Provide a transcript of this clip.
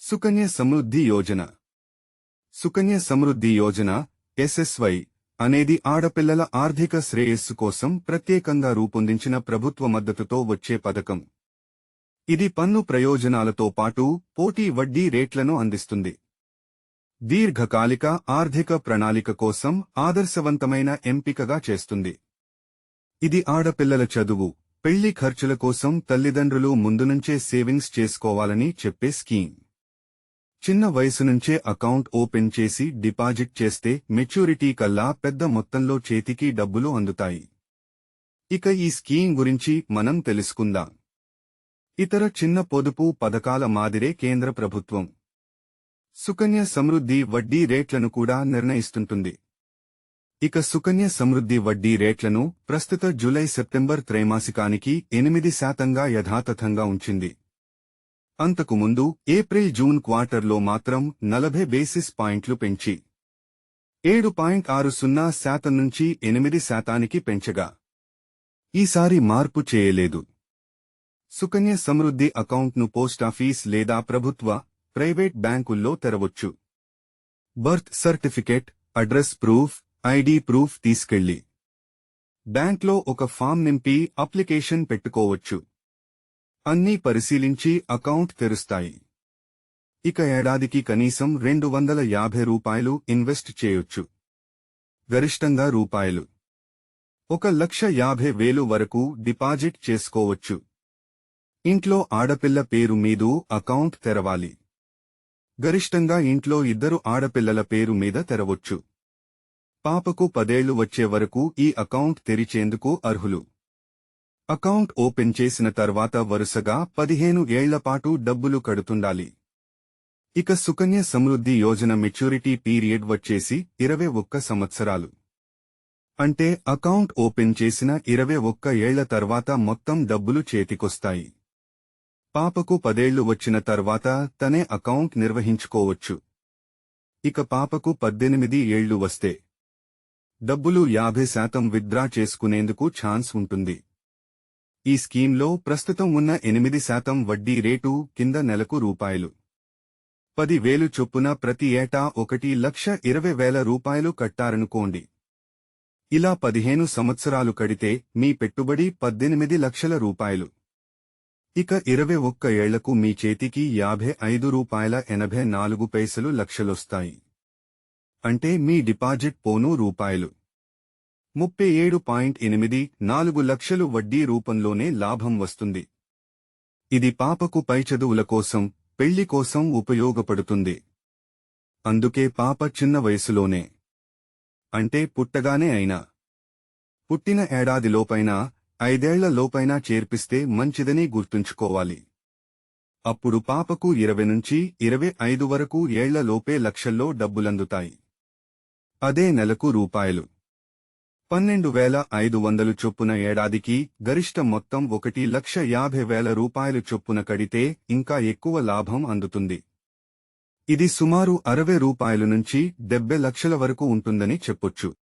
Sukanya Samriddhi Yojana. Sukanya Samriddhi Yojana SSY అనేది ఆడపిల్లల ఆర్థిక శ్రేయస్సు కోసం ప్రత్యేకంగా రూపొందించిన ప్రభుత్వ మద్దతుతో వచ్చే పథకం. ఇది పన్ను ప్రయోజనాలతో పాటు పోటీ వడ్డీ రేట్లను అందిస్తుంది. దీర్ఘకాలిక ఆర్థిక ప్రణాళిక కోసం ఆదర్శవంతమైన ఎంపికగా చేస్తుంది. ఇది ఆడపిల్లల చదువు, పెళ్లి ఖర్చుల కోసం తల్లిదండ్రులు ముందునుంచే సేవింగ్స్ చేసుకోవాలని చెప్పే స్కీమ్. చిన్న వయసు నుంచే అకౌంట్ ఓపెన్ చేసి డిపాజిట్ చేస్తే మెచ్యూరిటీ కల్లా పెద్ద మొత్తంలో చేతికి డబ్బులు అందుతాయి. ఇక ఈ స్కీమ్ గురించి మనం తెలుసుకుందాం. ఇతర చిన్న పొదుపు పథకాల మాదిరే కేంద్ర ప్రభుత్వం సుకన్య సమృద్ధి వడ్డీ రేట్లను కూడా నిర్ణయిస్తుంటుంది. ఇక సుకన్య సమృద్ధి వడ్డీ రేట్లను ప్రస్తుత జూలై-సెప్టెంబర్ త్రైమాసికానికి 8% యథాతథంగా ఉంచింది. అంతకుముందు ఏప్రిల్-జూన్ క్వార్టర్లో మాత్రం 40 బేసిస్ పాయింట్లు పెంచి 7.60% నుంచి 8% పెంచగా ఈసారి మార్పు చేయలేదు. సుకన్య సమృద్ధి అకౌంట్ను పోస్టాఫీస్ లేదా ప్రభుత్వ, ప్రైవేట్ బ్యాంకుల్లో తెరవచ్చు. Birth certificate, address proof, ID proof తీసుకెళ్లి బ్యాంక్లో ఒక ఫామ్ నింపి అప్లికేషన్ పెట్టుకోవచ్చు. అన్నీ పరిశీలించి అకౌంట్ తెరుస్తాయి. ఇక ఏడాదికి కనీసం రూ. 250 ఇన్వెస్ట్ చేయొచ్చు. గరిష్టంగా రూ. 1,50,000 వరకు డిపాజిట్ చేసుకోవచ్చు. ఇంట్లో ఆడపిల్ల పేరు మీదు అకౌంట్ తెరవాలి. గరిష్టంగా ఇంట్లో 2 ఆడపిల్లల పేరు మీద తెరవచ్చు. పాపకు 10 ఏళ్లు వచ్చే వరకు ఈ అకౌంట్ తెరిచేందుకు అర్హులు. అకౌంట్ ఓపెన్ చేసిన తర్వాత వరుసగా 15 ఏళ్లపాటు డబ్బులు కడుతుండాలి. ఇక సుకన్య సమృద్ధి యోజన మెచ్యూరిటీ పీరియడ్ వచ్చేసి 21 సంవత్సరాలు. అంటే అకౌంట్ ఓపెన్ చేసిన 21 ఏళ్ల తర్వాత మొత్తం డబ్బులు చేతికొస్తాయి. పాపకు 10 ఏళ్లు వచ్చిన తర్వాత తనే అకౌంట్ నిర్వహించుకోవచ్చు. ఇక పాపకు 18 ఏళ్లు వస్తే డబ్బులు 50% విత్డ్రా చేసుకునేందుకు ఛాన్స్ ఉంటుంది. ఈ స్కీంలో ప్రస్తుతం ఉన్న 8% వడ్డీ రేటు కింద నెలకు రూ. 10,000 చొప్పున ప్రతి ఏటా రూ. 1,20,000 కట్టారనుకోండి. ఇలా 15 సంవత్సరాలు కడితే మీ పెట్టుబడి 18 లక్షల రూపాయలు. ఇక 21 ఏళ్లకు మీ చేతికి రూ. 55.84 లక్షలొస్తాయి. అంటే మీ డిపాజిట్ పోను రూపాయలు 37.84 లక్షలు వడ్డీ రూపంలోనే లాభం వస్తుంది. ఇది పాపకు పై చదువుల కోసం, పెళ్లి కోసం ఉపయోగపడుతుంది. అందుకే పాప చిన్న వయసులోనే, అంటే పుట్టగానే అయినా, పుట్టిన ఏడాదిలోపైనా, 5 ఏళ్ల లోపైనా చేర్పిస్తే మంచిదని గుర్తుంచుకోవాలి. అప్పుడు పాపకు 20 నుంచి 25 వరకు ఏళ్ల లోపే లక్షల్లో డబ్బులందుతాయి. అదే నెలకు రూపాయలు 12,500 చొప్పున ఏడాదికి గరిష్ట మొత్తం 1,50,000 చొప్పున కడితే ఇంకా ఎక్కువ లాభం అందుతుంది. ఇది సుమారు 60 రూపాయలు నుంచి 70 లక్షల వరకు ఉంటుందని చెప్పొచ్చు.